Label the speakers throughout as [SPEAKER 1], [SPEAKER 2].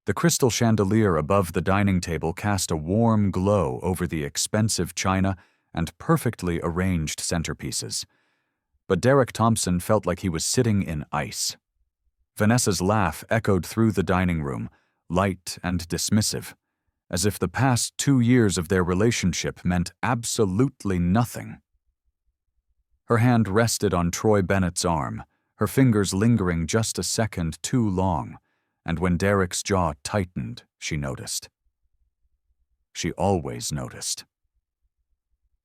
[SPEAKER 1] The crystal chandelier above the dining table cast a warm glow over the expensive china and perfectly arranged centerpieces. But Derek Thompson felt like he was sitting in ice. Vanessa's laugh echoed through the dining room, light and dismissive, as if the past 2 years of their relationship meant absolutely nothing. Her hand rested on Troy Bennett's arm, her fingers lingering just a second too long, and when Derek's jaw tightened, she noticed. She always noticed.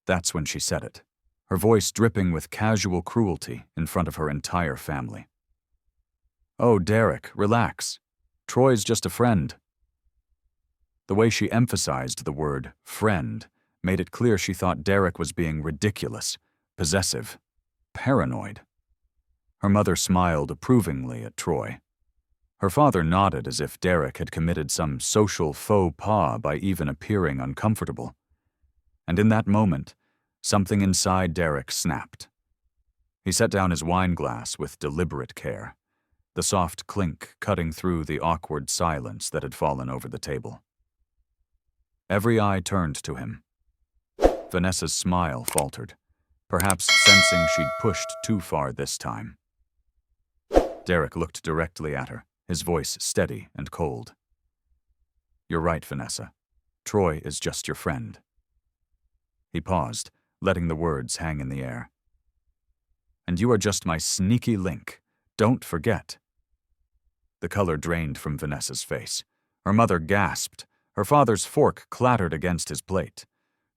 [SPEAKER 1] That's when she said it, her voice dripping with casual cruelty in front of her entire family. "Oh, Derek, relax. Troy's just a friend." The way she emphasized the word friend made it clear she thought Derek was being ridiculous, possessive, paranoid. Her mother smiled approvingly at Troy. Her father nodded as if Derek had committed some social faux pas by even appearing uncomfortable. And in that moment, something inside Derek snapped. He set down his wine glass with deliberate care, the soft clink cutting through the awkward silence that had fallen over the table. Every eye turned to him. Vanessa's smile faltered, perhaps sensing she'd pushed too far this time. Derek looked directly at her, his voice steady and cold. "You're right, Vanessa. Troy is just your friend." He paused, letting the words hang in the air. "And you are just my sneaky link. Don't forget." The color drained from Vanessa's face. Her mother gasped. Her father's fork clattered against his plate.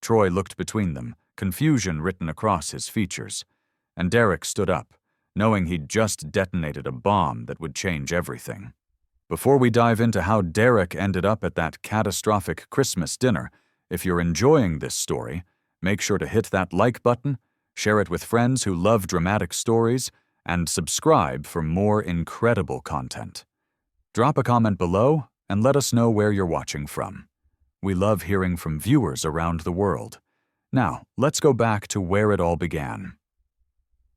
[SPEAKER 1] Troy looked between them, confusion written across his features. And Derek stood up, knowing he'd just detonated a bomb that would change everything. Before we dive into how Derek ended up at that catastrophic Christmas dinner, if you're enjoying this story, make sure to hit that like button, share it with friends who love dramatic stories, and subscribe for more incredible content. Drop a comment below and let us know where you're watching from. We love hearing from viewers around the world. Now, let's go back to where it all began.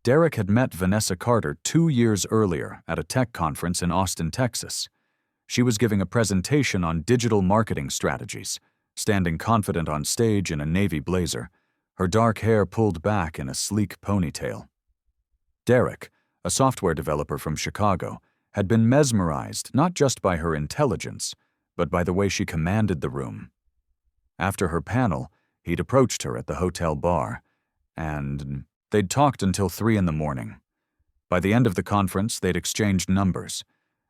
[SPEAKER 1] Derek had met Vanessa Carter 2 years earlier at a tech conference in Austin, Texas. She was giving a presentation on digital marketing strategies, standing confident on stage in a navy blazer, her dark hair pulled back in a sleek ponytail. Derek, a software developer from Chicago, had been mesmerized not just by her intelligence, but by the way she commanded the room. After her panel, he'd approached her at the hotel bar, and they'd talked until 3 in the morning. By the end of the conference, they'd exchanged numbers,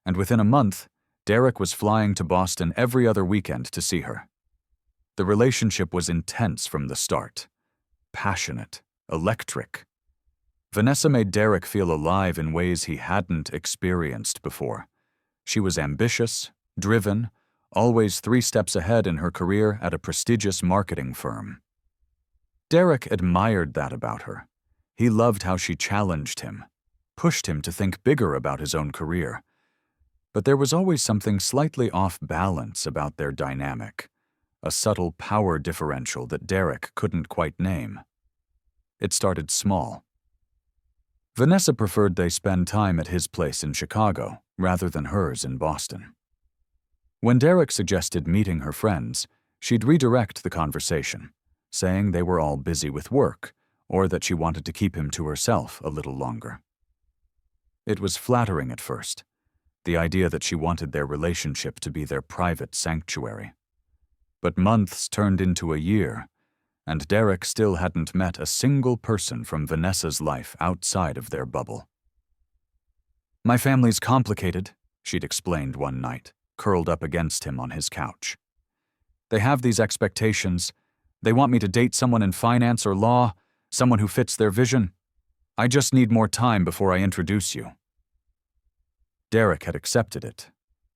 [SPEAKER 1] and within a month, Derek was flying to Boston every other weekend to see her. The relationship was intense from the start. Passionate, electric. Vanessa made Derek feel alive in ways he hadn't experienced before. She was ambitious, driven, always 3 steps ahead in her career at a prestigious marketing firm. Derek admired that about her. He loved how she challenged him, pushed him to think bigger about his own career. But there was always something slightly off balance about their dynamic, a subtle power differential that Derek couldn't quite name. It started small. Vanessa preferred they spend time at his place in Chicago rather than hers in Boston. When Derek suggested meeting her friends, she'd redirect the conversation, saying they were all busy with work, or that she wanted to keep him to herself a little longer. It was flattering at first, the idea that she wanted their relationship to be their private sanctuary. But months turned into a year, and Derek still hadn't met a single person from Vanessa's life outside of their bubble. "My family's complicated," she'd explained one night, curled up against him on his couch. "They have these expectations. They want me to date someone in finance or law, someone who fits their vision. I just need more time before I introduce you." Derek had accepted it,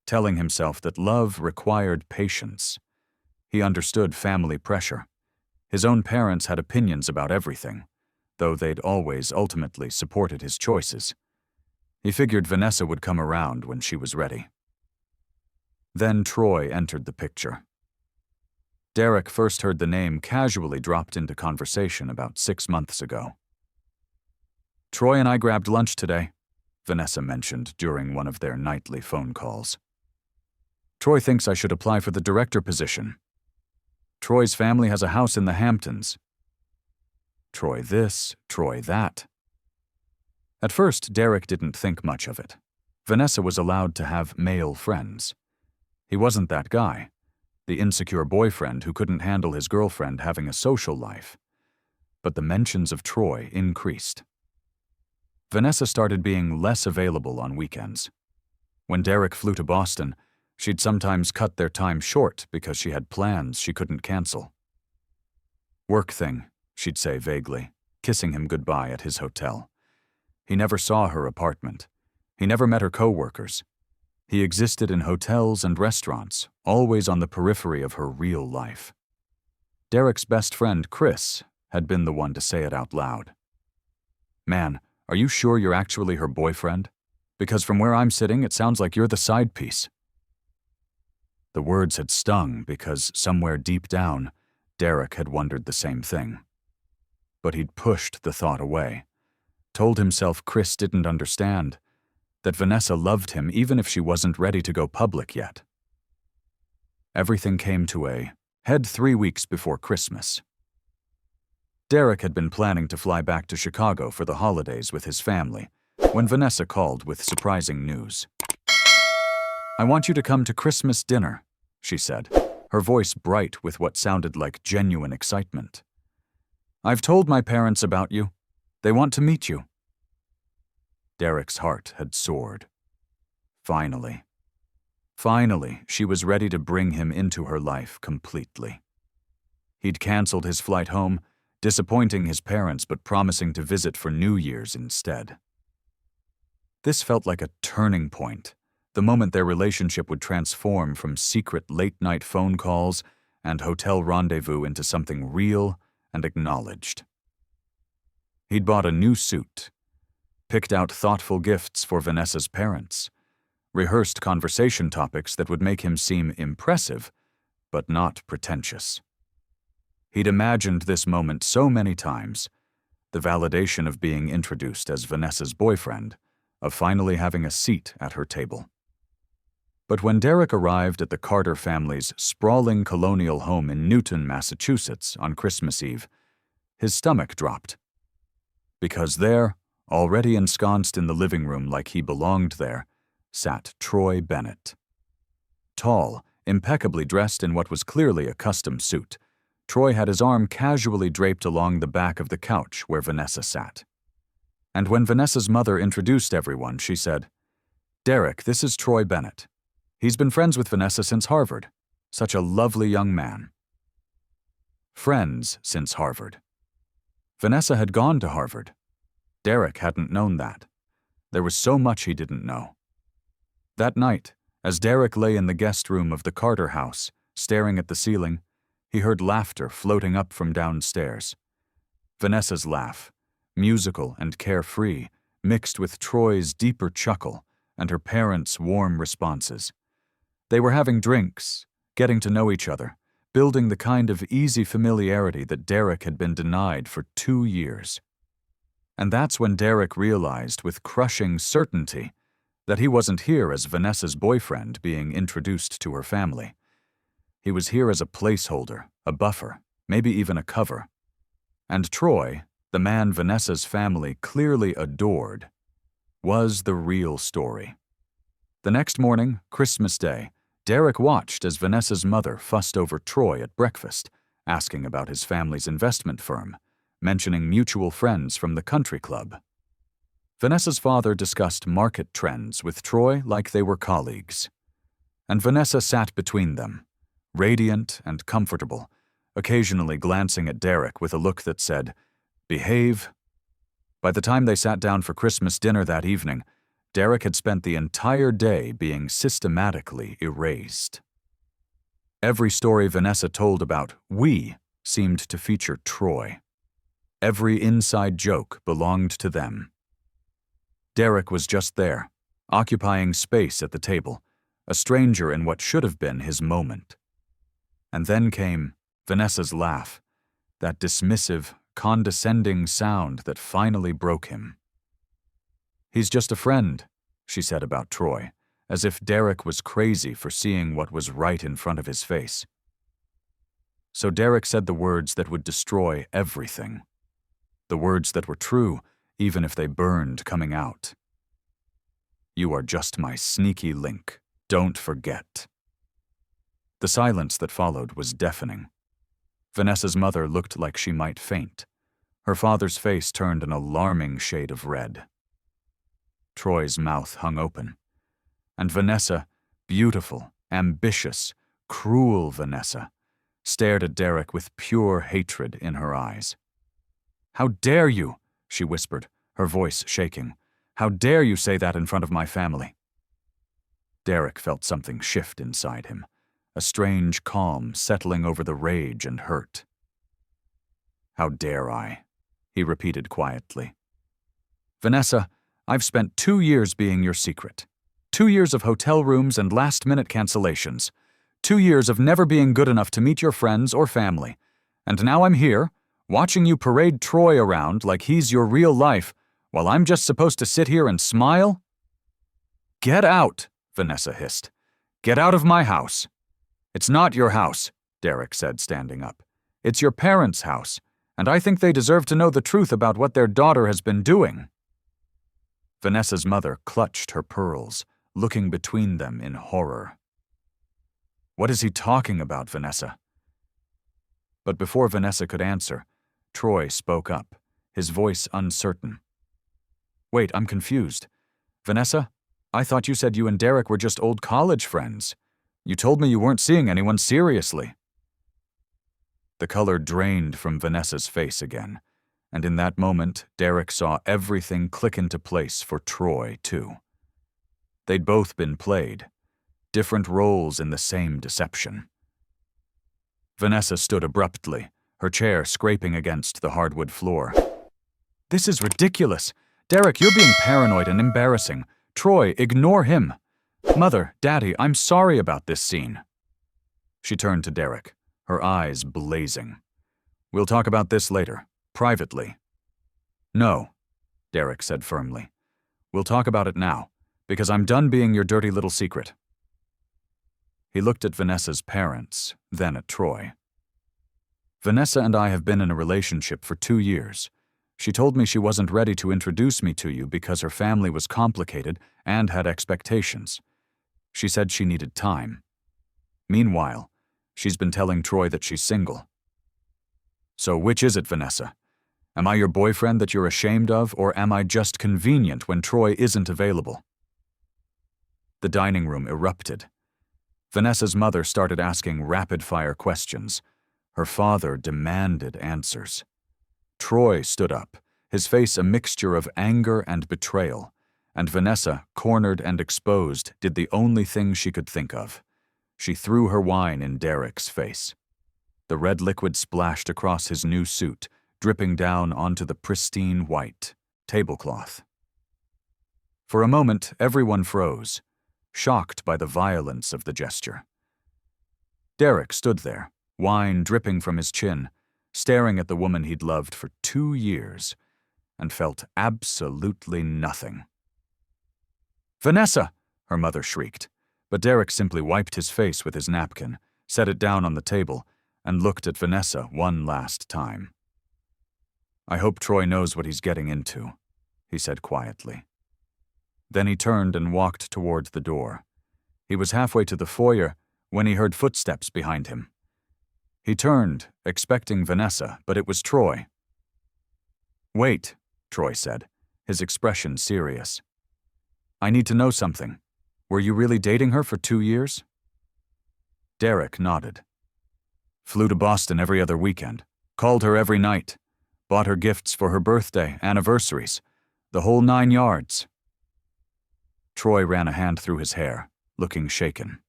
[SPEAKER 1] telling himself that love required patience. He understood family pressure. His own parents had opinions about everything, though they'd always ultimately supported his choices. He figured Vanessa would come around when she was ready. Then Troy entered the picture. Derek first heard the name casually dropped into conversation about 6 months ago. "Troy and I grabbed lunch today," Vanessa mentioned during one of their nightly phone calls. Troy thinks I should apply for the director position. Troy's family has a house in the Hamptons. Troy this, Troy that. At first, Derek didn't think much of it. Vanessa was allowed to have male friends. He wasn't that guy, the insecure boyfriend who couldn't handle his girlfriend having a social life. But the mentions of Troy increased. Vanessa started being less available on weekends. When Derek flew to Boston, she'd sometimes cut their time short because she had plans she couldn't cancel. Work thing, she'd say vaguely, kissing him goodbye at his hotel. He never saw her apartment. He never met her co-workers. He existed in hotels and restaurants, always on the periphery of her real life. Derek's best friend, Chris, had been the one to say it out loud. Man, are you sure you're actually her boyfriend? Because from where I'm sitting, it sounds like you're the side piece. The words had stung because somewhere deep down, Derek had wondered the same thing. But he'd pushed the thought away, told himself Chris didn't understand, that Vanessa loved him even if she wasn't ready to go public yet. Everything came to a head 3 weeks before Christmas. Derek had been planning to fly back to Chicago for the holidays with his family when Vanessa called with surprising news. "I want you to come to Christmas dinner," she said, her voice bright with what sounded like genuine excitement. "I've told my parents about you. They want to meet you." Derek's heart had soared. Finally. Finally, she was ready to bring him into her life completely. He'd canceled his flight home, disappointing his parents but promising to visit for New Year's instead. This felt like a turning point, the moment their relationship would transform from secret late-night phone calls and hotel rendezvous into something real and acknowledged. He'd bought a new suit, picked out thoughtful gifts for Vanessa's parents, rehearsed conversation topics that would make him seem impressive, but not pretentious. He'd imagined this moment so many times, the validation of being introduced as Vanessa's boyfriend, of finally having a seat at her table. But when Derek arrived at the Carter family's sprawling colonial home in Newton, Massachusetts on Christmas Eve, his stomach dropped. Because there, already ensconced in the living room like he belonged there, sat Troy Bennett. Tall, impeccably dressed in what was clearly a custom suit, Troy had his arm casually draped along the back of the couch where Vanessa sat. And when Vanessa's mother introduced everyone, she said, "Derek, this is Troy Bennett. He's been friends with Vanessa since Harvard. Such a lovely young man." Friends since Harvard. Vanessa had gone to Harvard. Derek hadn't known that. There was so much he didn't know. That night, as Derek lay in the guest room of the Carter house, staring at the ceiling, he heard laughter floating up from downstairs. Vanessa's laugh, musical and carefree, mixed with Troy's deeper chuckle and her parents' warm responses. They were having drinks, getting to know each other, building the kind of easy familiarity that Derek had been denied for 2 years. And that's when Derek realized with crushing certainty that he wasn't here as Vanessa's boyfriend being introduced to her family. He was here as a placeholder, a buffer, maybe even a cover. And Troy, the man Vanessa's family clearly adored, was the real story. The next morning, Christmas Day, Derek watched as Vanessa's mother fussed over Troy at breakfast, asking about his family's investment firm, mentioning mutual friends from the country club. Vanessa's father discussed market trends with Troy like they were colleagues. And Vanessa sat between them, radiant and comfortable, occasionally glancing at Derek with a look that said, "Behave." By the time they sat down for Christmas dinner that evening, Derek had spent the entire day being systematically erased. Every story Vanessa told about "we" seemed to feature Troy. Every inside joke belonged to them. Derek was just there, occupying space at the table, a stranger in what should have been his moment. And then came Vanessa's laugh, that dismissive, condescending sound that finally broke him. "He's just a friend," she said about Troy, as if Derek was crazy for seeing what was right in front of his face. So Derek said the words that would destroy everything. The words that were true, even if they burned coming out. "You are just my sneaky link. Don't forget." The silence that followed was deafening. Vanessa's mother looked like she might faint. Her father's face turned an alarming shade of red. Troy's mouth hung open. And Vanessa, beautiful, ambitious, cruel Vanessa, stared at Derek with pure hatred in her eyes. "How dare you?" she whispered, her voice shaking. "How dare you say that in front of my family?" Derek felt something shift inside him, a strange calm settling over the rage and hurt. "How dare I?" he repeated quietly. "Vanessa, I've spent 2 years being your secret. 2 years of hotel rooms and last-minute cancellations. 2 years of never being good enough to meet your friends or family. And now I'm here, watching you parade Troy around like he's your real life, while I'm just supposed to sit here and smile?" "Get out," Vanessa hissed. "Get out of my house." "It's not your house," Derek said, standing up. "It's your parents' house, and I think they deserve to know the truth about what their daughter has been doing." Vanessa's mother clutched her pearls, looking between them in horror. "What is he talking about, Vanessa?" But before Vanessa could answer, Troy spoke up, his voice uncertain. "Wait, I'm confused. Vanessa, I thought you said you and Derek were just old college friends. You told me you weren't seeing anyone seriously." The color drained from Vanessa's face again, and in that moment, Derek saw everything click into place for Troy, too. They'd both been played, different roles in the same deception. Vanessa stood abruptly, her chair scraping against the hardwood floor. "This is ridiculous. Derek, you're being paranoid and embarrassing. Troy, ignore him. Mother, Daddy, I'm sorry about this scene." She turned to Derek, her eyes blazing. "We'll talk about this later, privately." "No," Derek said firmly. "We'll talk about it now, because I'm done being your dirty little secret." He looked at Vanessa's parents, then at Troy. "Vanessa and I have been in a relationship for 2 years. She told me she wasn't ready to introduce me to you because her family was complicated and had expectations. She said she needed time. Meanwhile, she's been telling Troy that she's single. So which is it, Vanessa? Am I your boyfriend that you're ashamed of, or am I just convenient when Troy isn't available?" The dining room erupted. Vanessa's mother started asking rapid-fire questions. Her father demanded answers. Troy stood up, his face a mixture of anger and betrayal, and Vanessa, cornered and exposed, did the only thing she could think of. She threw her wine in Derek's face. The red liquid splashed across his new suit, dripping down onto the pristine white tablecloth. For a moment, everyone froze, shocked by the violence of the gesture. Derek stood there, wine dripping from his chin, staring at the woman he'd loved for 2 years, and felt absolutely nothing. "Vanessa!" her mother shrieked, but Derek simply wiped his face with his napkin, set it down on the table, and looked at Vanessa one last time. "I hope Troy knows what he's getting into," he said quietly. Then he turned and walked toward the door. He was halfway to the foyer when he heard footsteps behind him. He turned, expecting Vanessa, but it was Troy. "Wait," Troy said, his expression serious. "I need to know something. Were you really dating her for 2 years?" Derek nodded. "Flew to Boston every other weekend, called her every night, bought her gifts for her birthday, anniversaries, the whole 9 yards. Troy ran a hand through his hair, looking shaken.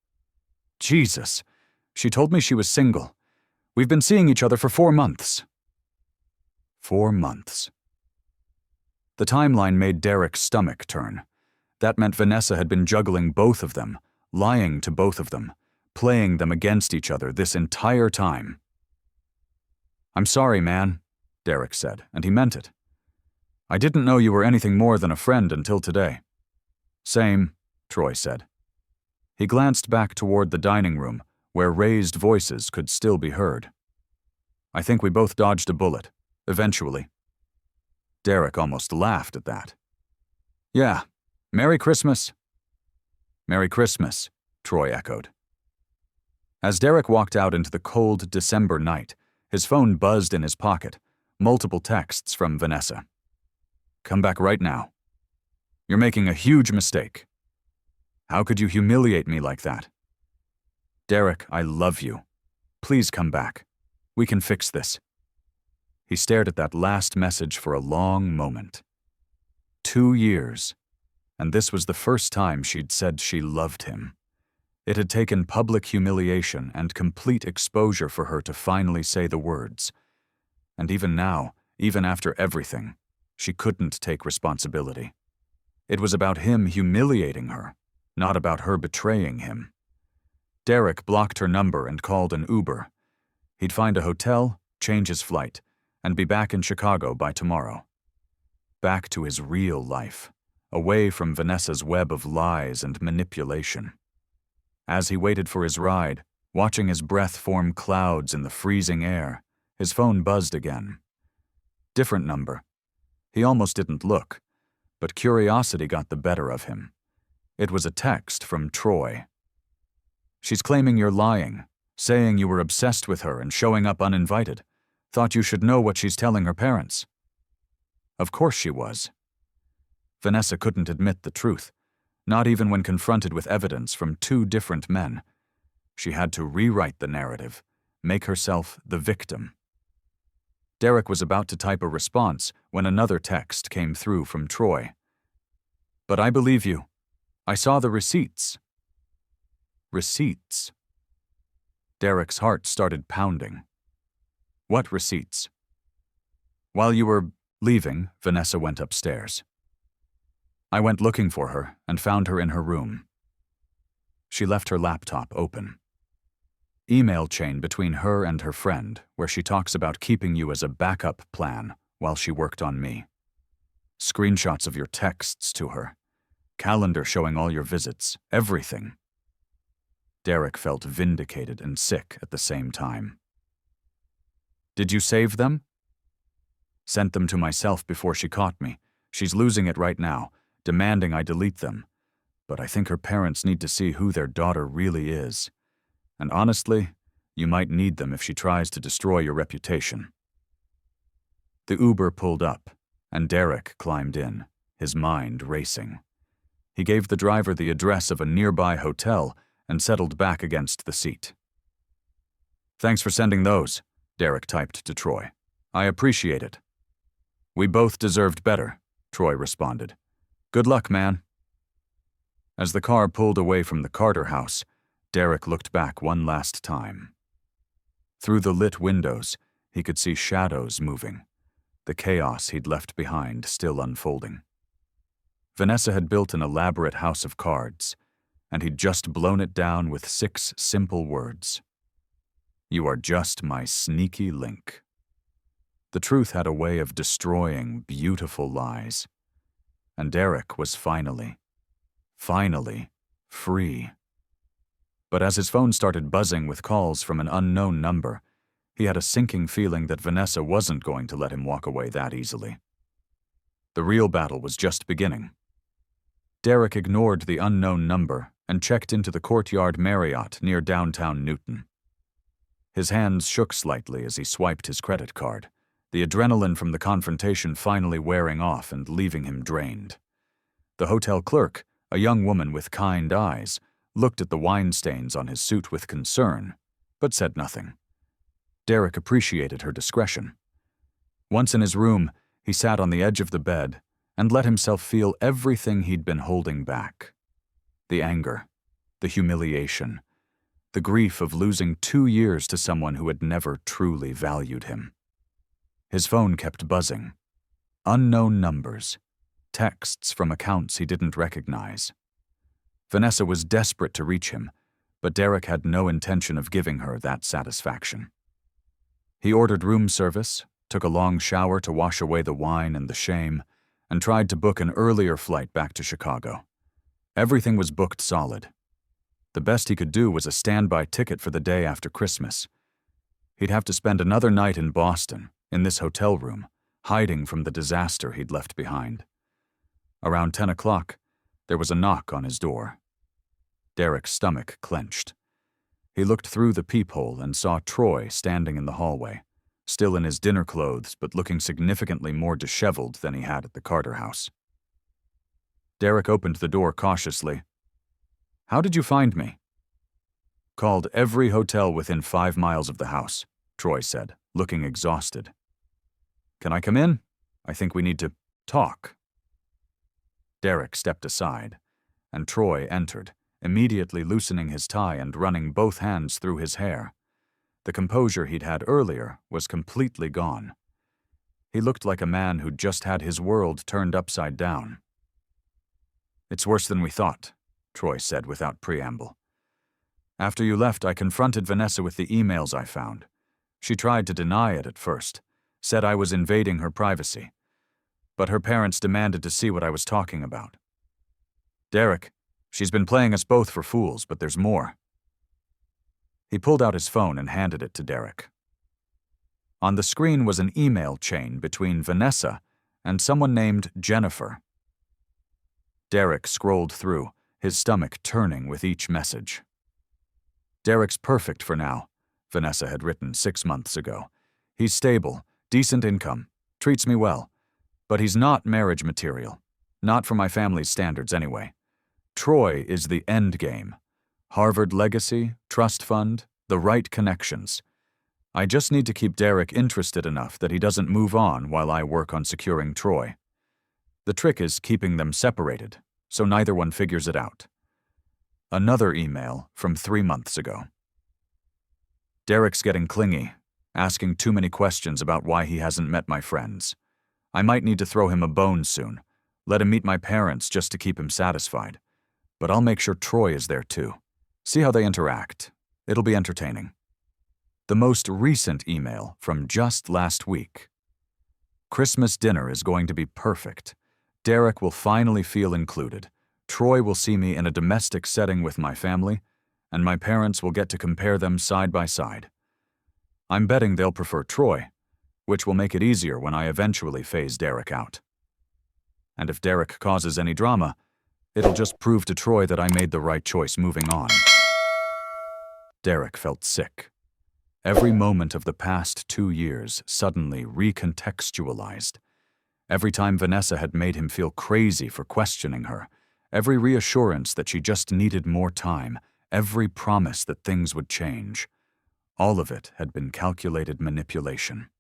[SPEAKER 1] "Jesus, she told me she was single. We've been seeing each other for 4 months. 4 months. The timeline made Derek's stomach turn. That meant Vanessa had been juggling both of them, lying to both of them, playing them against each other this entire time. "I'm sorry, man," Derek said, and he meant it. "I didn't know you were anything more than a friend until today." "Same," Troy said. He glanced back toward the dining room, where raised voices could still be heard. I think we both dodged a bullet, eventually. Derek almost laughed at that. Yeah, Merry Christmas. Merry Christmas, Troy echoed. As Derek walked out into the cold December night, his phone buzzed in his pocket, multiple texts from Vanessa. Come back right now. You're making a huge mistake. How could you humiliate me like that? Derek, I love you. Please come back. We can fix this. He stared at that last message for a long moment. 2 years, and this was the first time she'd said she loved him. It had taken public humiliation and complete exposure for her to finally say the words. And even now, even after everything, she couldn't take responsibility. It was about him humiliating her, not about her betraying him. Derek blocked her number and called an Uber. He'd find a hotel, change his flight, and be back in Chicago by tomorrow. Back to his real life, away from Vanessa's web of lies and manipulation. As he waited for his ride, watching his breath form clouds in the freezing air, his phone buzzed again. Different number. He almost didn't look, but curiosity got the better of him. It was a text from Troy. She's claiming you're lying, saying you were obsessed with her and showing up uninvited. Thought you should know what she's telling her parents. Of course she was. Vanessa couldn't admit the truth, not even when confronted with evidence from 2 different men. She had to rewrite the narrative, make herself the victim. Derek was about to type a response when another text came through from Troy. But I believe you. I saw the receipts. Receipts. Derek's heart started pounding. What receipts? While you were leaving, Vanessa went upstairs. I went looking for her and found her in her room. She left her laptop open. Email chain between her and her friend, where she talks about keeping you as a backup plan while she worked on me. Screenshots of your texts to her. Calendar showing all your visits, everything. Derek felt vindicated and sick at the same time. Did you save them? Sent them to myself before she caught me. She's losing it right now, demanding I delete them. But I think her parents need to see who their daughter really is. And honestly, you might need them if she tries to destroy your reputation. The Uber pulled up, and Derek climbed in, his mind racing. He gave the driver the address of a nearby hotel and settled back against the seat. Thanks for sending those, Derek typed to Troy. I appreciate it. We both deserved better, Troy responded. Good luck, man. As the car pulled away from the Carter house, Derek looked back one last time. Through the lit windows, he could see shadows moving, the chaos he'd left behind still unfolding. Vanessa had built an elaborate house of cards, and he'd just blown it down with 6 simple words. You are just my sneaky link. The truth had a way of destroying beautiful lies. And Derek was finally free. But as his phone started buzzing with calls from an unknown number, he had a sinking feeling that Vanessa wasn't going to let him walk away that easily. The real battle was just beginning. Derek ignored the unknown number and checked into the Courtyard Marriott near downtown Newton. His hands shook slightly as he swiped his credit card, the adrenaline from the confrontation finally wearing off and leaving him drained. The hotel clerk, a young woman with kind eyes, looked at the wine stains on his suit with concern, but said nothing. Derek appreciated her discretion. Once in his room, he sat on the edge of the bed and let himself feel everything he'd been holding back. The anger, the humiliation, the grief of losing 2 years to someone who had never truly valued him. His phone kept buzzing. Unknown numbers, texts from accounts he didn't recognize. Vanessa was desperate to reach him, but Derek had no intention of giving her that satisfaction. He ordered room service, took a long shower to wash away the wine and the shame, and tried to book an earlier flight back to Chicago. Everything was booked solid. The best he could do was a standby ticket for the day after Christmas. He'd have to spend another night in Boston, in this hotel room, hiding from the disaster he'd left behind. Around 10 o'clock, there was a knock on his door. Derek's stomach clenched. He looked through the peephole and saw Troy standing in the hallway, still in his dinner clothes but looking significantly more disheveled than he had at the Carter house. Derek opened the door cautiously. "How did you find me?" "Called every hotel within 5 miles of the house," Troy said, looking exhausted. "Can I come in? I think we need to talk." Derek stepped aside, and Troy entered, immediately loosening his tie and running both hands through his hair. The composure he'd had earlier was completely gone. He looked like a man who'd just had his world turned upside down. "It's worse than we thought," Troy said without preamble. "After you left, I confronted Vanessa with the emails I found. She tried to deny it at first, said I was invading her privacy. But her parents demanded to see what I was talking about. Derek, she's been playing us both for fools, but there's more." He pulled out his phone and handed it to Derek. On the screen was an email chain between Vanessa and someone named Jennifer. Derek scrolled through, his stomach turning with each message. "Derek's perfect for now," Vanessa had written 6 months ago. "He's stable, decent income, treats me well. But he's not marriage material. Not for my family's standards anyway. Troy is the end game. Harvard legacy, trust fund, the right connections. I just need to keep Derek interested enough that he doesn't move on while I work on securing Troy. The trick is keeping them separated, so neither one figures it out." Another email from 3 months ago. "Derek's getting clingy, asking too many questions about why he hasn't met my friends. I might need to throw him a bone soon, let him meet my parents just to keep him satisfied. But I'll make sure Troy is there too. See how they interact. It'll be entertaining." The most recent email from just last week. "Christmas dinner is going to be perfect. Derek will finally feel included. Troy will see me in a domestic setting with my family, and my parents will get to compare them side by side. I'm betting they'll prefer Troy, which will make it easier when I eventually phase Derek out. And if Derek causes any drama, it'll just prove to Troy that I made the right choice moving on." Derek felt sick. Every moment of the past 2 years suddenly recontextualized. Every time Vanessa had made him feel crazy for questioning her, every reassurance that she just needed more time, every promise that things would change. All of it had been calculated manipulation.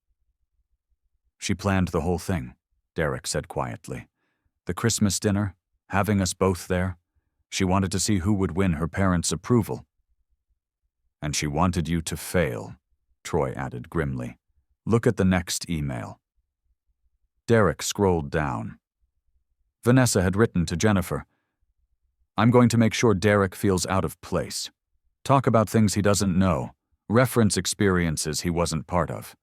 [SPEAKER 1] "She planned the whole thing," Derek said quietly. "The Christmas dinner, having us both there. She wanted to see who would win her parents' approval." "And she wanted you to fail," Troy added grimly. "Look at the next email." Derek scrolled down. Vanessa had written to Jennifer, "I'm going to make sure Derek feels out of place. Talk about things he doesn't know, reference experiences he wasn't part of.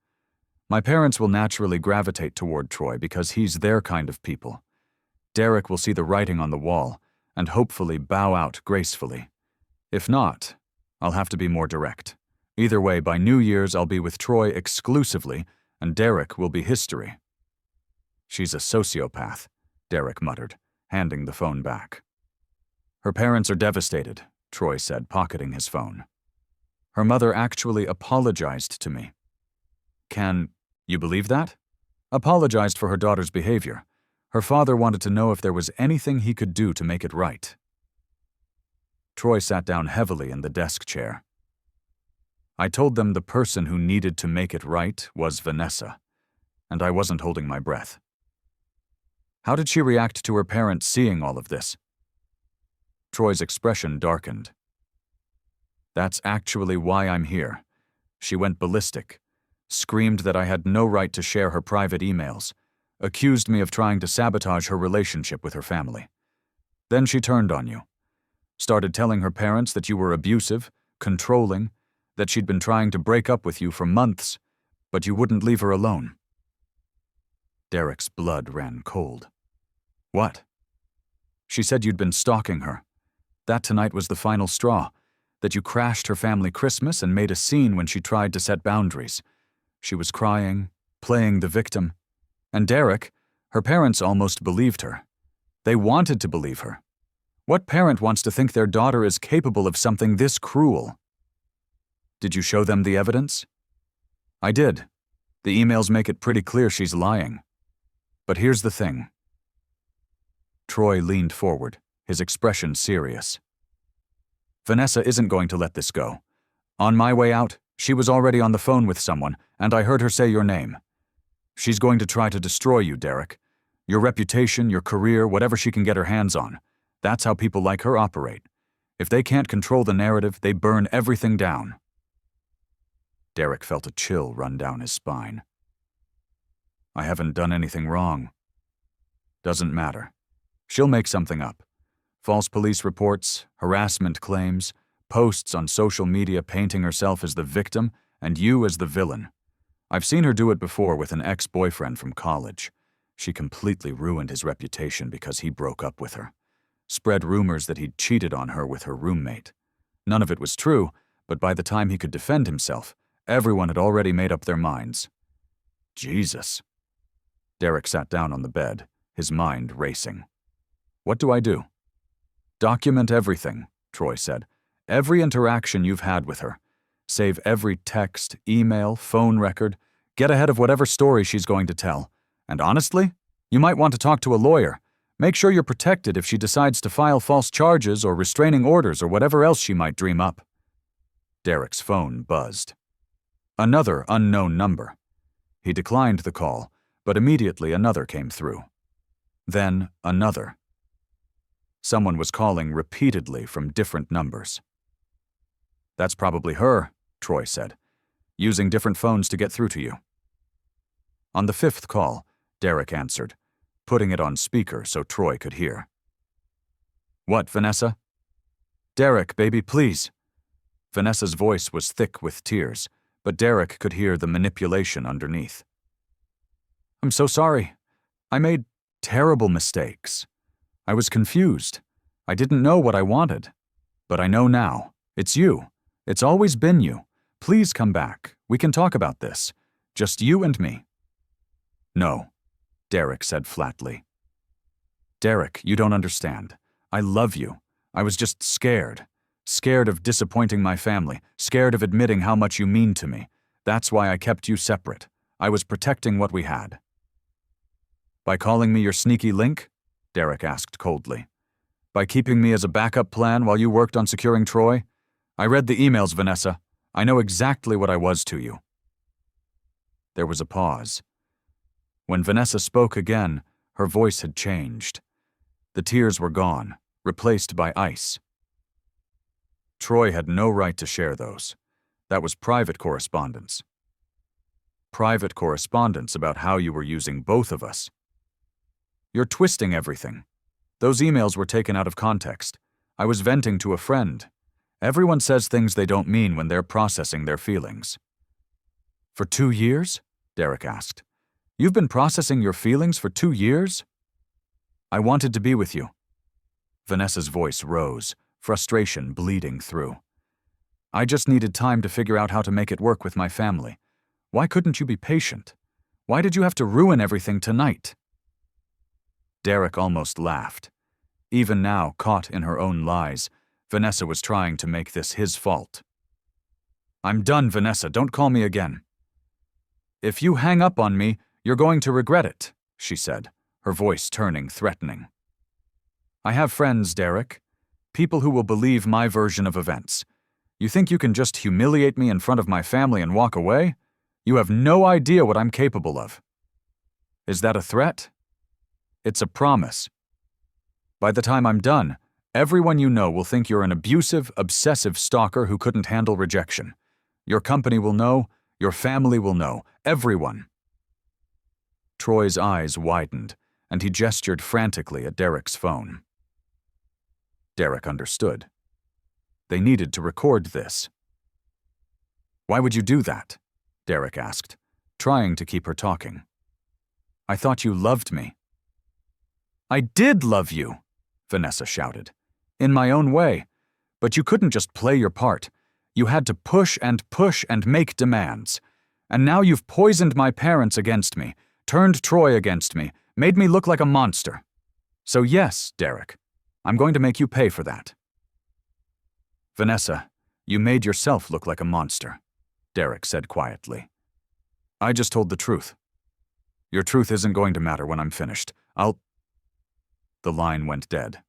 [SPEAKER 1] My parents will naturally gravitate toward Troy because he's their kind of people. Derek will see the writing on the wall and hopefully bow out gracefully. If not, I'll have to be more direct. Either way, by New Year's I'll be with Troy exclusively, and Derek will be history." "She's a sociopath," Derek muttered, handing the phone back. "Her parents are devastated," Troy said, pocketing his phone. "Her mother actually apologized to me." "Can you believe that?" "Apologized for her daughter's behavior. Her father wanted to know if there was anything he could do to make it right." Troy sat down heavily in the desk chair. "I told them the person who needed to make it right was Vanessa, and I wasn't holding my breath." "How did she react to her parents seeing all of this?" Troy's expression darkened. "That's actually why I'm here. She went ballistic, screamed that I had no right to share her private emails, accused me of trying to sabotage her relationship with her family. Then she turned on you. Started telling her parents that you were abusive, controlling, that she'd been trying to break up with you for months, but you wouldn't leave her alone." Derek's blood ran cold. "What?" "She said you'd been stalking her. That tonight was the final straw. that you crashed her family Christmas and made a scene when she tried to set boundaries. She was crying, playing the victim. And Derek, her parents almost believed her. They wanted to believe her. What parent wants to think their daughter is capable of something this cruel? Did you show them the evidence? I did. The emails make it pretty clear she's lying. But here's the thing. Troy leaned forward, his expression serious. Vanessa isn't going to let this go. On my way out, she was already on the phone with someone, and I heard her say your name. She's going to try to destroy you, Derek. Your reputation, your career, whatever she can get her hands on. That's how people like her operate. If they can't control the narrative, they burn everything down. Derek felt a chill run down his spine. I haven't done anything wrong. Doesn't matter. She'll make something up. False police reports, harassment claims, posts on social media painting herself as the victim and you as the villain. I've seen her do it before with an ex-boyfriend from college. She completely ruined his reputation because he broke up with her. Spread rumors that he'd cheated on her with her roommate. None of it was true, but by the time he could defend himself, everyone had already made up their minds. Jesus. Derek sat down on the bed, his mind racing. What do I do? Document everything, Troy said. Every interaction you've had with her. Save every text, email, phone record. Get ahead of whatever story she's going to tell. And honestly, you might want to talk to a lawyer. Make sure you're protected if she decides to file false charges or restraining orders or whatever else she might dream up. Derek's phone buzzed. Another unknown number. He declined the call, but immediately another came through. Then another. Someone was calling repeatedly from different numbers. That's probably her, Troy said, using different phones to get through to you. On the fifth call, Derek answered, putting it on speaker so Troy could hear. What, Vanessa? Derek, baby, please. Vanessa's voice was thick with tears, but Derek could hear the manipulation underneath. I'm so sorry. I made terrible mistakes. I was confused. I didn't know what I wanted. But I know now. It's you. It's always been you. Please come back. We can talk about this. Just you and me. No, Derek said flatly. Derek, you don't understand. I love you. I was just scared. Scared of disappointing my family. Scared of admitting how much you mean to me. That's why I kept you separate. I was protecting what we had. By calling me your sneaky link? Derek asked coldly. By keeping me as a backup plan while you worked on securing Troy? I read the emails, Vanessa. I know exactly what I was to you. There was a pause. When Vanessa spoke again, her voice had changed. The tears were gone, replaced by ice. Troy had no right to share those. That was private correspondence. Private correspondence about how you were using both of us. You're twisting everything. Those emails were taken out of context. I was venting to a friend. Everyone says things they don't mean when they're processing their feelings. For 2 years? Derek asked. You've been processing your feelings for 2 years? I wanted to be with you. Vanessa's voice rose, frustration bleeding through. I just needed time to figure out how to make it work with my family. Why couldn't you be patient? Why did you have to ruin everything tonight? Derek almost laughed. Even now, caught in her own lies, Vanessa was trying to make this his fault. I'm done, Vanessa. Don't call me again. If you hang up on me, you're going to regret it, she said, her voice turning threatening. I have friends, Derek. People who will believe my version of events. You think you can just humiliate me in front of my family and walk away? You have no idea what I'm capable of. Is that a threat? It's a promise. By the time I'm done, everyone you know will think you're an abusive, obsessive stalker who couldn't handle rejection. Your company will know, your family will know, everyone. Troy's eyes widened, and he gestured frantically at Derek's phone. Derek understood. They needed to record this. Why would you do that? Derek asked, trying to keep her talking. I thought you loved me. I did love you, Vanessa shouted. In my own way. But you couldn't just play your part. You had to push and make demands. And now you've poisoned my parents against me, turned Troy against me, made me look like a monster. So yes, Derek, I'm going to make you pay for that. Vanessa, you made yourself look like a monster, Derek said quietly. I just told the truth. Your truth isn't going to matter when I'm finished. The line went dead.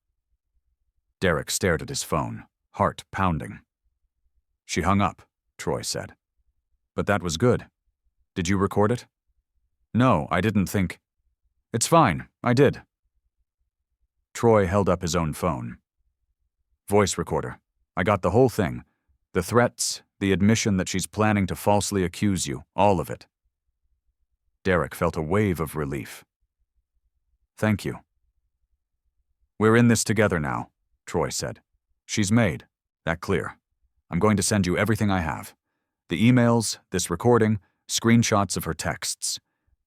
[SPEAKER 1] Derek stared at his phone, heart pounding. She hung up, Troy said. But that was good. Did you record it? No, I didn't think. It's fine, I did. Troy held up his own phone. Voice recorder. I got the whole thing. The threats, the admission that she's planning to falsely accuse you, all of it. Derek felt a wave of relief. Thank you. We're in this together now, Troy said. She's made. That clear. I'm going to send you everything I have. The emails, this recording, screenshots of her texts.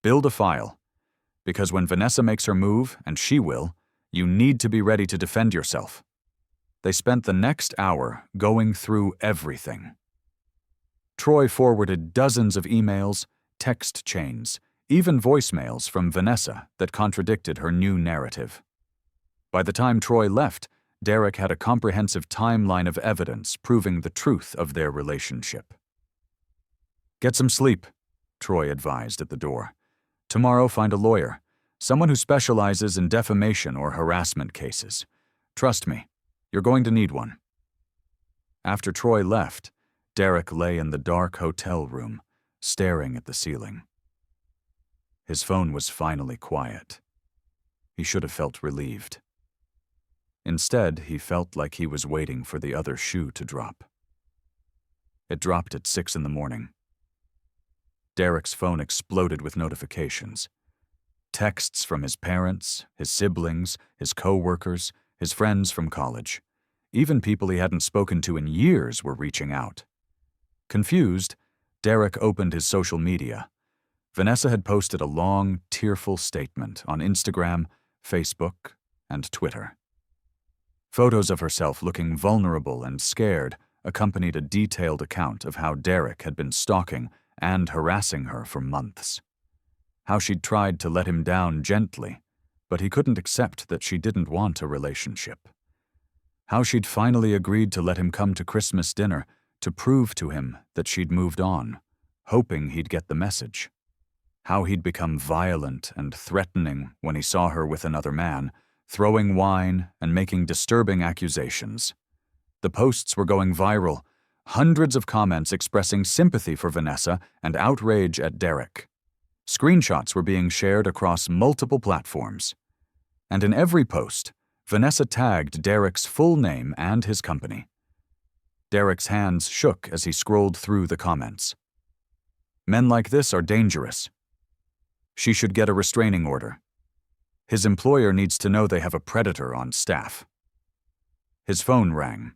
[SPEAKER 1] Build a file. Because when Vanessa makes her move, and she will, you need to be ready to defend yourself. They spent the next hour going through everything. Troy forwarded dozens of emails, text chains, even voicemails from Vanessa that contradicted her new narrative. By the time Troy left, Derek had a comprehensive timeline of evidence proving the truth of their relationship. Get some sleep, Troy advised at the door. Tomorrow find a lawyer, someone who specializes in defamation or harassment cases. Trust me, you're going to need one. After Troy left, Derek lay in the dark hotel room, staring at the ceiling. His phone was finally quiet. He should have felt relieved. Instead, he felt like he was waiting for the other shoe to drop. It dropped at 6 a.m. Derek's phone exploded with notifications. Texts from his parents, his siblings, his co-workers, his friends from college. Even people he hadn't spoken to in years were reaching out. Confused, Derek opened his social media. Vanessa had posted a long, tearful statement on Instagram, Facebook, and Twitter. Photos of herself looking vulnerable and scared accompanied a detailed account of how Derek had been stalking and harassing her for months. How she'd tried to let him down gently, but he couldn't accept that she didn't want a relationship. How she'd finally agreed to let him come to Christmas dinner to prove to him that she'd moved on, hoping he'd get the message. How he'd become violent and threatening when he saw her with another man, throwing wine and making disturbing accusations. The posts were going viral, hundreds of comments expressing sympathy for Vanessa and outrage at Derek. Screenshots were being shared across multiple platforms. And in every post, Vanessa tagged Derek's full name and his company. Derek's hands shook as he scrolled through the comments. Men like this are dangerous. She should get a restraining order. His employer needs to know they have a predator on staff. His phone rang.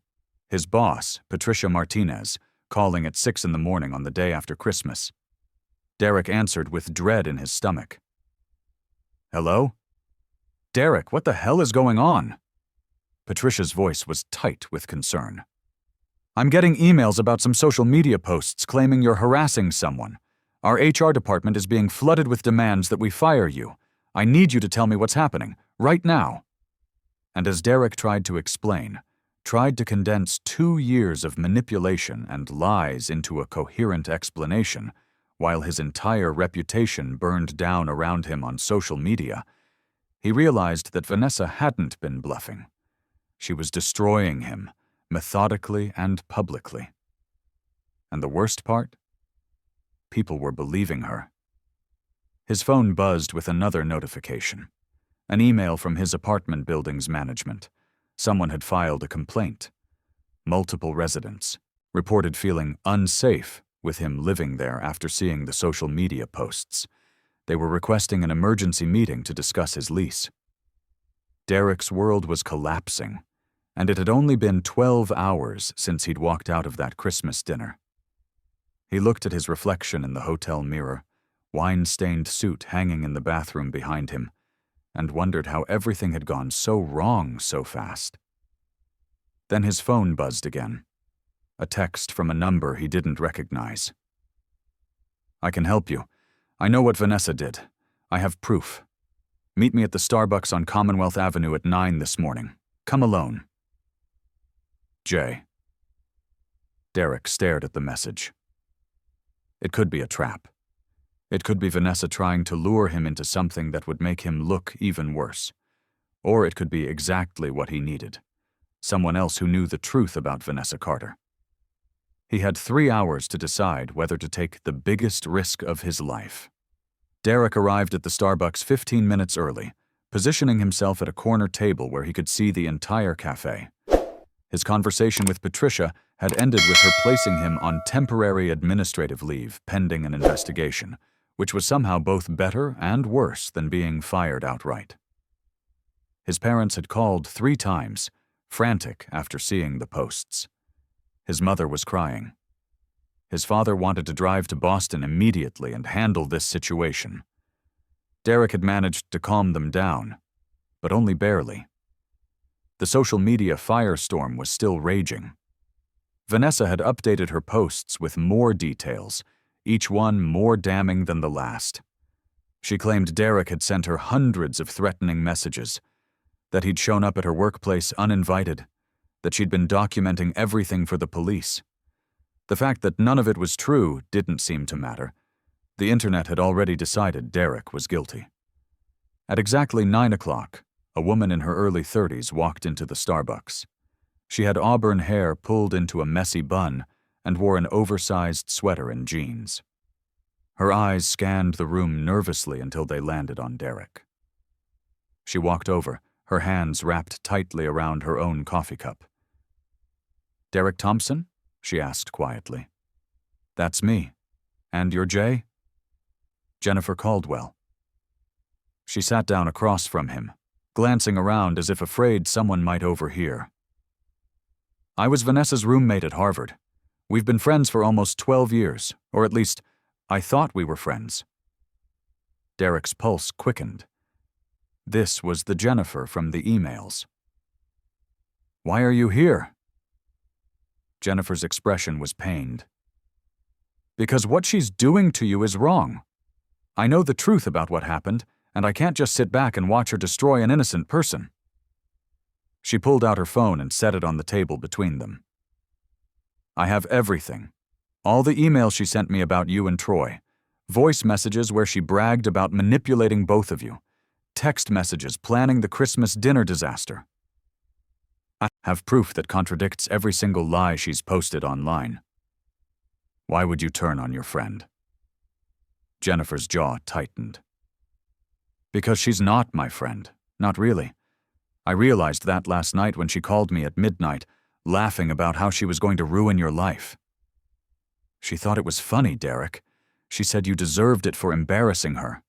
[SPEAKER 1] His boss, Patricia Martinez, calling at 6 a.m. on the day after Christmas. Derek answered with dread in his stomach. Hello? Derek, what the hell is going on? Patricia's voice was tight with concern. I'm getting emails about some social media posts claiming you're harassing someone. Our HR department is being flooded with demands that we fire you. I need you to tell me what's happening, right now. And as Derek tried to explain, tried to condense 2 years of manipulation and lies into a coherent explanation, while his entire reputation burned down around him on social media, he realized that Vanessa hadn't been bluffing. She was destroying him, methodically and publicly. And the worst part? People were believing her. His phone buzzed with another notification. An email from his apartment building's management. Someone had filed a complaint. Multiple residents reported feeling unsafe with him living there after seeing the social media posts. They were requesting an emergency meeting to discuss his lease. Derek's world was collapsing, and it had only been 12 hours since he'd walked out of that Christmas dinner. He looked at his reflection in the hotel mirror, wine-stained suit hanging in the bathroom behind him, and wondered how everything had gone so wrong so fast. Then his phone buzzed again. A text from a number he didn't recognize. "I can help you. I know what Vanessa did. I have proof. Meet me at the Starbucks on Commonwealth Avenue at 9 this morning. Come alone. J." Derek stared at the message. It could be a trap. It could be Vanessa trying to lure him into something that would make him look even worse. Or it could be exactly what he needed. Someone else who knew the truth about Vanessa Carter. He had 3 hours to decide whether to take the biggest risk of his life. Derek arrived at the Starbucks 15 minutes early, positioning himself at a corner table where he could see the entire cafe. His conversation with Patricia had ended with her placing him on temporary administrative leave pending an investigation, which was somehow both better and worse than being fired outright. His parents had called 3 times, frantic after seeing the posts. His mother was crying. His father wanted to drive to Boston immediately and handle this situation. Derek had managed to calm them down, but only barely. The social media firestorm was still raging. Vanessa had updated her posts with more details, each one more damning than the last. She claimed Derek had sent her hundreds of threatening messages, that he'd shown up at her workplace uninvited, that she'd been documenting everything for the police. The fact that none of it was true didn't seem to matter. The internet had already decided Derek was guilty. At exactly 9 o'clock, a woman in her early 30s walked into the Starbucks. She had auburn hair pulled into a messy bun and wore an oversized sweater and jeans. Her eyes scanned the room nervously until they landed on Derek. She walked over, her hands wrapped tightly around her own coffee cup. "Derek Thompson?" she asked quietly. "That's me. And you're Jay?" "Jennifer Caldwell." She sat down across from him, glancing around as if afraid someone might overhear. "I was Vanessa's roommate at Harvard. We've been friends for almost 12 years, or at least, I thought we were friends." Derek's pulse quickened. This was the Jennifer from the emails. "Why are you here?" Jennifer's expression was pained. "Because what she's doing to you is wrong. I know the truth about what happened, and I can't just sit back and watch her destroy an innocent person." She pulled out her phone and set it on the table between them. "I have everything. All the emails she sent me about you and Troy. Voice messages where she bragged about manipulating both of you. Text messages planning the Christmas dinner disaster. I have proof that contradicts every single lie she's posted online. Why would you turn on your friend?" Jennifer's jaw tightened. "Because she's not my friend. Not really. I realized that last night when she called me at midnight, laughing about how she was going to ruin your life. She thought it was funny, Derek. She said you deserved it for embarrassing her.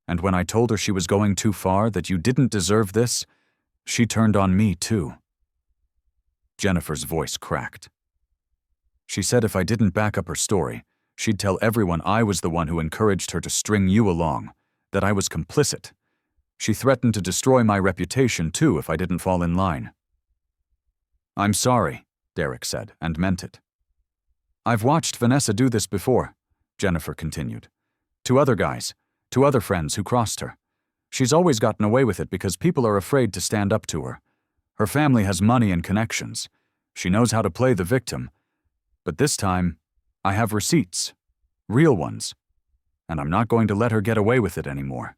[SPEAKER 1] And when I told her she was going too far, that you didn't deserve this, she turned on me too." Jennifer's voice cracked. She said if I didn't back up her story, she'd tell everyone I was the one who encouraged her to string you along, that I was complicit. She threatened to destroy my reputation too if I didn't fall in line. "I'm sorry," Derek said, and meant it. "I've watched Vanessa do this before," Jennifer continued. "To other guys, to other friends who crossed her. She's always gotten away with it because people are afraid to stand up to her. Her family has money and connections. She knows how to play the victim. But this time, I have receipts. Real ones. And I'm not going to let her get away with it anymore."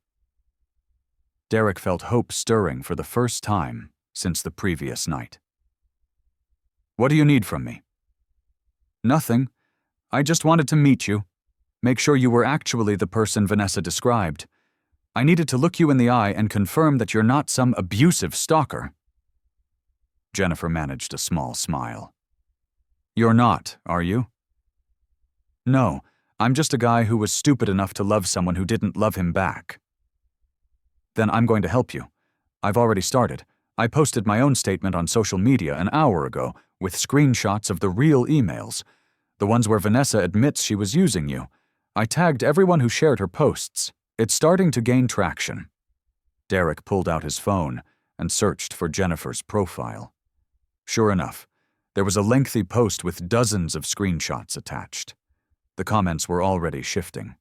[SPEAKER 1] Derek felt hope stirring for the first time since the previous night. "What do you need from me?" "Nothing. I just wanted to meet you. Make sure you were actually the person Vanessa described. I needed to look you in the eye and confirm that you're not some abusive stalker." Jennifer managed a small smile. "You're not, are you?" "No, I'm just a guy who was stupid enough to love someone who didn't love him back." "Then I'm going to help you. I've already started. I posted my own statement on social media an hour ago with screenshots of the real emails, the ones where Vanessa admits she was using you. I tagged everyone who shared her posts. It's starting to gain traction." Derek pulled out his phone and searched for Jennifer's profile. Sure enough, there was a lengthy post with dozens of screenshots attached. The comments were already shifting.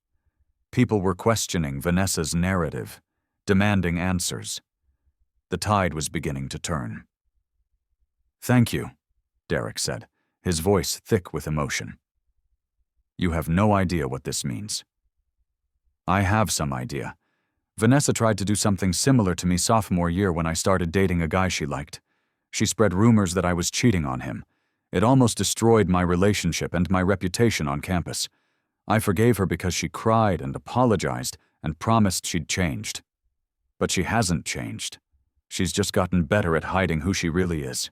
[SPEAKER 1] People were questioning Vanessa's narrative, demanding answers. The tide was beginning to turn. "Thank you," Derek said, his voice thick with emotion. "You have no idea what this means." "I have some idea. Vanessa tried to do something similar to me sophomore year when I started dating a guy she liked. She spread rumors that I was cheating on him. It almost destroyed my relationship and my reputation on campus. I forgave her because she cried and apologized and promised she'd changed. But she hasn't changed. She's just gotten better at hiding who she really is."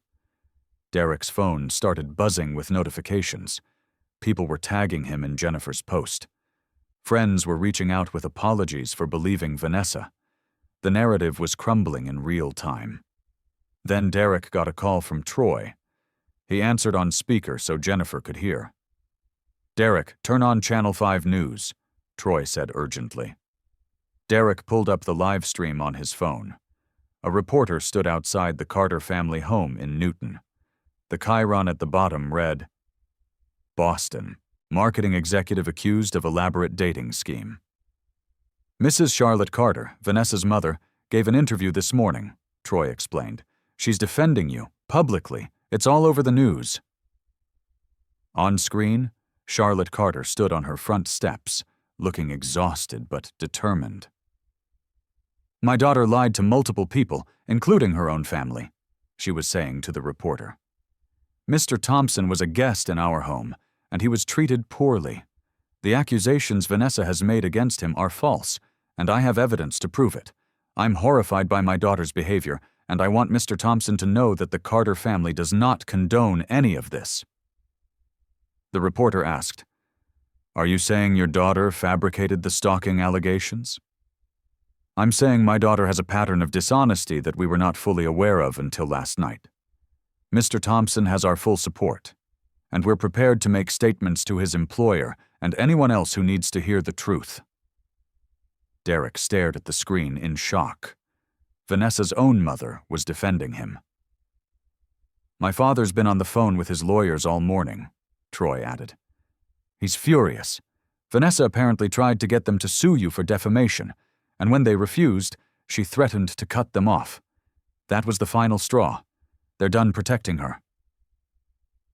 [SPEAKER 1] Derek's phone started buzzing with notifications. People were tagging him in Jennifer's post. Friends were reaching out with apologies for believing Vanessa. The narrative was crumbling in real time. Then Derek got a call from Troy. He answered on speaker so Jennifer could hear. "Derek, turn on Channel 5 News," Troy said urgently. Derek pulled up the live stream on his phone. A reporter stood outside the Carter family home in Newton. The chyron at the bottom read, "Boston. Marketing executive accused of elaborate dating scheme." "Mrs. Charlotte Carter, Vanessa's mother, gave an interview this morning," Troy explained. "She's defending you, publicly. It's all over the news." On screen, Charlotte Carter stood on her front steps, looking exhausted but determined. "My daughter lied to multiple people, including her own family," she was saying to the reporter. "Mr. Thompson was a guest in our home, and he was treated poorly. The accusations Vanessa has made against him are false, and I have evidence to prove it. I'm horrified by my daughter's behavior, and I want Mr. Thompson to know that the Carter family does not condone any of this." The reporter asked, "Are you saying your daughter fabricated the stalking allegations?" "I'm saying my daughter has a pattern of dishonesty that we were not fully aware of until last night. Mr. Thompson has our full support, and we're prepared to make statements to his employer and anyone else who needs to hear the truth." Derek stared at the screen in shock. Vanessa's own mother was defending him. "My father's been on the phone with his lawyers all morning," Troy added. "He's furious. Vanessa apparently tried to get them to sue you for defamation, and when they refused, she threatened to cut them off. That was the final straw. They're done protecting her."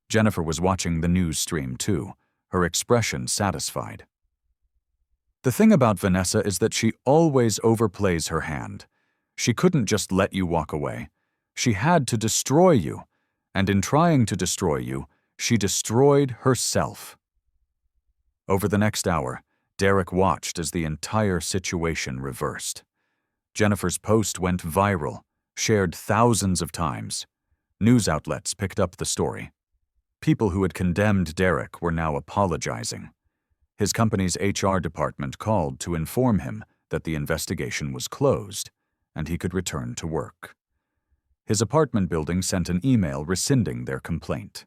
[SPEAKER 1] Jennifer was watching the news stream too, her expression satisfied. "The thing about Vanessa is that she always overplays her hand. She couldn't just let you walk away. She had to destroy you, and in trying to destroy you, she destroyed herself." Over the next hour, Derek watched as the entire situation reversed. Jennifer's post went viral, shared thousands of times. News outlets picked up the story. People who had condemned Derek were now apologizing. His company's HR department called to inform him that the investigation was closed, and he could return to work. His apartment building sent an email rescinding their complaint.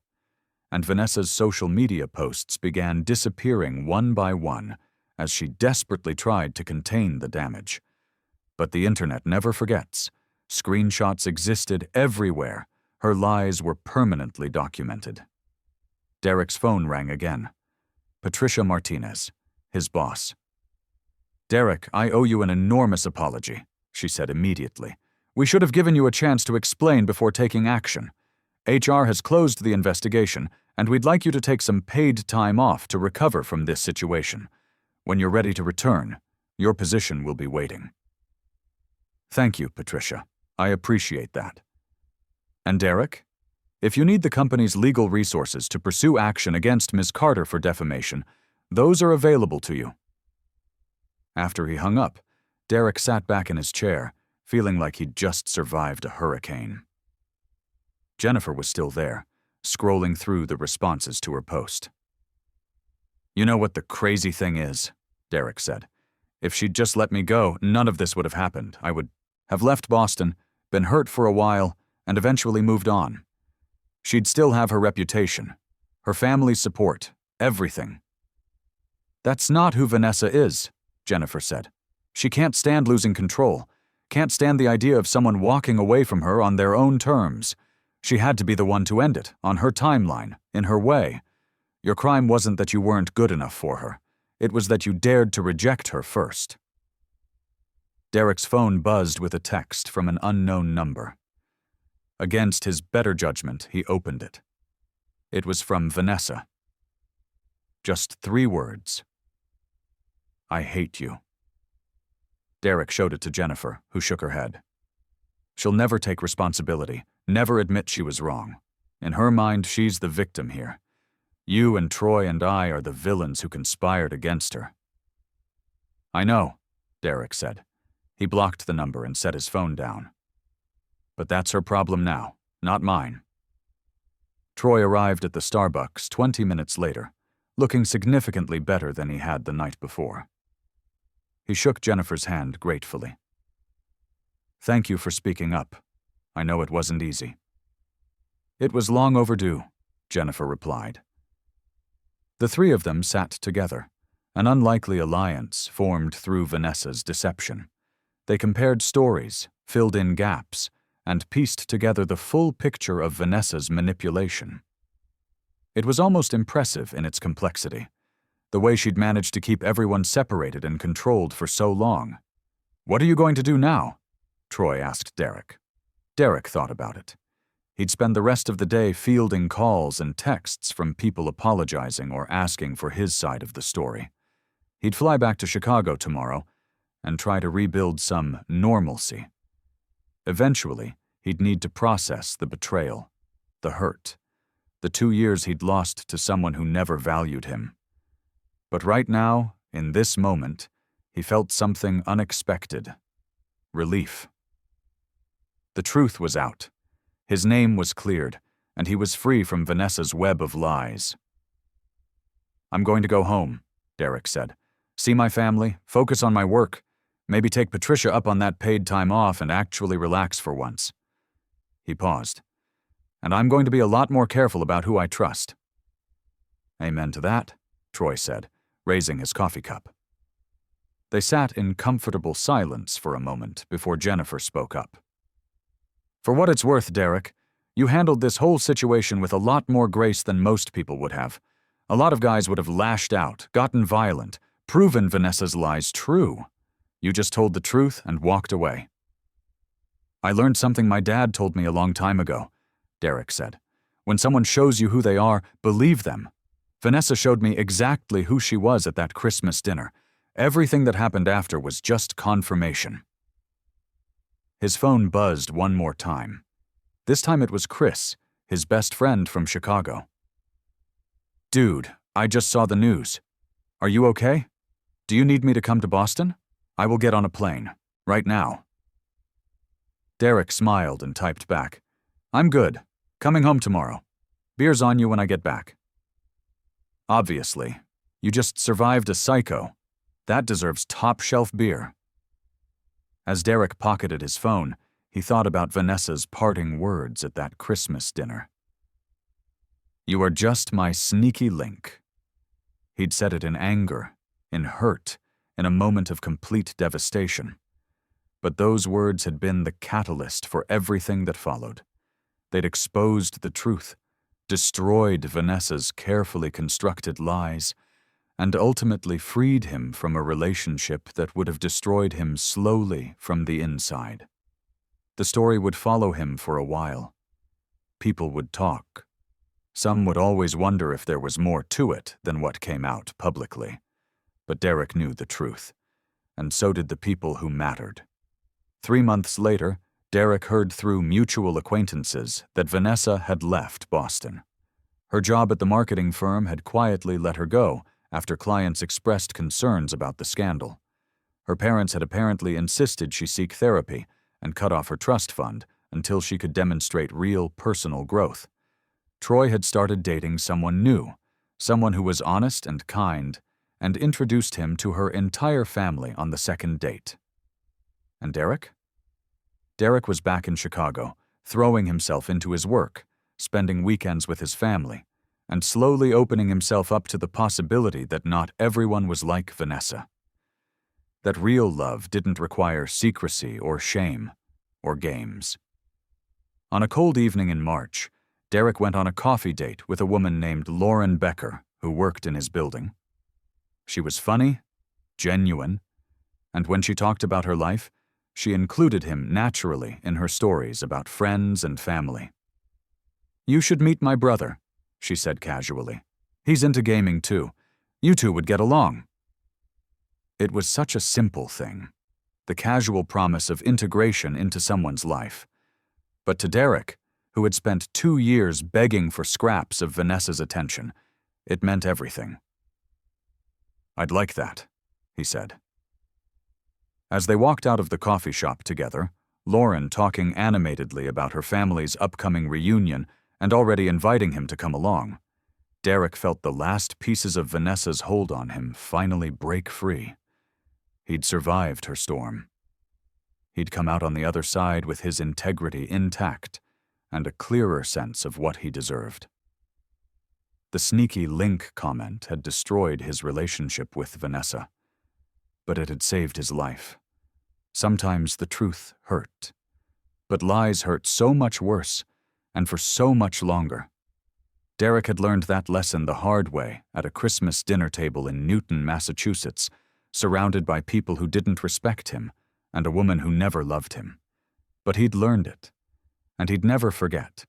[SPEAKER 1] And Vanessa's social media posts began disappearing one by one as she desperately tried to contain the damage. But the internet never forgets. Screenshots existed everywhere. Her lies were permanently documented. Derek's phone rang again. Patricia Martinez, his boss. "Derek, I owe you an enormous apology," she said immediately. "We should have given you a chance to explain before taking action. HR has closed the investigation, and we'd like you to take some paid time off to recover from this situation. When you're ready to return, your position will be waiting." "Thank you, Patricia. I appreciate that." "And Derek? If you need the company's legal resources to pursue action against Ms. Carter for defamation, those are available to you." After he hung up, Derek sat back in his chair, feeling like he'd just survived a hurricane. Jennifer was still there, scrolling through the responses to her post. "You know what the crazy thing is?" Derek said. "If she'd just let me go, none of this would have happened. I would have left Boston, been hurt for a while, and eventually moved on. She'd still have her reputation, her family's support, everything." "That's not who Vanessa is," Jennifer said. "She can't stand losing control, can't stand the idea of someone walking away from her on their own terms. She had to be the one to end it, on her timeline, in her way. Your crime wasn't that you weren't good enough for her. It was that you dared to reject her first. Derek's phone buzzed with a text from an unknown number. Against his better judgment, he opened it. It was from Vanessa. Just 3 words. I hate you. Derek showed it to Jennifer, who shook her head. She'll never take responsibility, never admit she was wrong. In her mind, she's the victim here. You and Troy and I are the villains who conspired against her. I know, Derek said. He blocked the number and set his phone down. But that's her problem now, not mine. Troy arrived at the Starbucks 20 minutes later, looking significantly better than he had the night before. He shook Jennifer's hand gratefully. Thank you for speaking up. I know it wasn't easy. It was long overdue, Jennifer replied. The 3 of them sat together, an unlikely alliance formed through Vanessa's deception. They compared stories, filled in gaps, and pieced together the full picture of Vanessa's manipulation. It was almost impressive in its complexity, the way she'd managed to keep everyone separated and controlled for so long. What are you going to do now? Troy asked Derek. Derek thought about it. He'd spend the rest of the day fielding calls and texts from people apologizing or asking for his side of the story. He'd fly back to Chicago tomorrow and try to rebuild some normalcy. Eventually, he'd need to process the betrayal, the hurt, the 2 years he'd lost to someone who never valued him. But right now, in this moment, he felt something unexpected. Relief. The truth was out. His name was cleared, and he was free from Vanessa's web of lies. I'm going to go home, Derek said. See my family, focus on my work. Maybe take Patricia up on that paid time off and actually relax for once. He paused. And I'm going to be a lot more careful about who I trust. Amen to that, Troy said, raising his coffee cup. They sat in comfortable silence for a moment before Jennifer spoke up. For what it's worth, Derek, you handled this whole situation with a lot more grace than most people would have. A lot of guys would have lashed out, gotten violent, proven Vanessa's lies true. You just told the truth and walked away. I learned something my dad told me a long time ago, Derek said. When someone shows you who they are, believe them. Vanessa showed me exactly who she was at that Christmas dinner. Everything that happened after was just confirmation. His phone buzzed one more time. This time it was Chris, his best friend from Chicago. Dude, I just saw the news. Are you okay? Do you need me to come to Boston? I will get on a plane, right now. Derek smiled and typed back. I'm good. Coming home tomorrow. Beer's on you when I get back. Obviously, you just survived a psycho. That deserves top-shelf beer. As Derek pocketed his phone, he thought about Vanessa's parting words at that Christmas dinner. You are just my sneaky link. He'd said it in anger, in hurt, in a moment of complete devastation. But those words had been the catalyst for everything that followed. They'd exposed the truth, destroyed Vanessa's carefully constructed lies, and ultimately freed him from a relationship that would have destroyed him slowly from the inside. The story would follow him for a while. People would talk. Some would always wonder if there was more to it than what came out publicly. But Derek knew the truth, and so did the people who mattered. 3 months later, Derek heard through mutual acquaintances that Vanessa had left Boston. Her job at the marketing firm had quietly let her go after clients expressed concerns about the scandal. Her parents had apparently insisted she seek therapy and cut off her trust fund until she could demonstrate real personal growth. Troy had started dating someone new, someone who was honest and kind, and introduced him to her entire family on the second date. And Derek? Derek was back in Chicago, throwing himself into his work, spending weekends with his family, and slowly opening himself up to the possibility that not everyone was like Vanessa. That real love didn't require secrecy or shame or games. On a cold evening in March, Derek went on a coffee date with a woman named Lauren Becker, who worked in his building. She was funny, genuine, and when she talked about her life, she included him naturally in her stories about friends and family. "You should meet my brother," she said casually. "He's into gaming too. You two would get along." It was such a simple thing, the casual promise of integration into someone's life. But to Derek, who had spent 2 years begging for scraps of Vanessa's attention, it meant everything. "I'd like that," he said. As they walked out of the coffee shop together, Lauren talking animatedly about her family's upcoming reunion and already inviting him to come along, Derek felt the last pieces of Vanessa's hold on him finally break free. He'd survived her storm. He'd come out on the other side with his integrity intact and a clearer sense of what he deserved. The sneaky link comment had destroyed his relationship with Vanessa, but it had saved his life. Sometimes the truth hurt, but lies hurt so much worse and for so much longer. Derek had learned that lesson the hard way at a Christmas dinner table in Newton, Massachusetts, surrounded by people who didn't respect him and a woman who never loved him. But he'd learned it, and he'd never forget.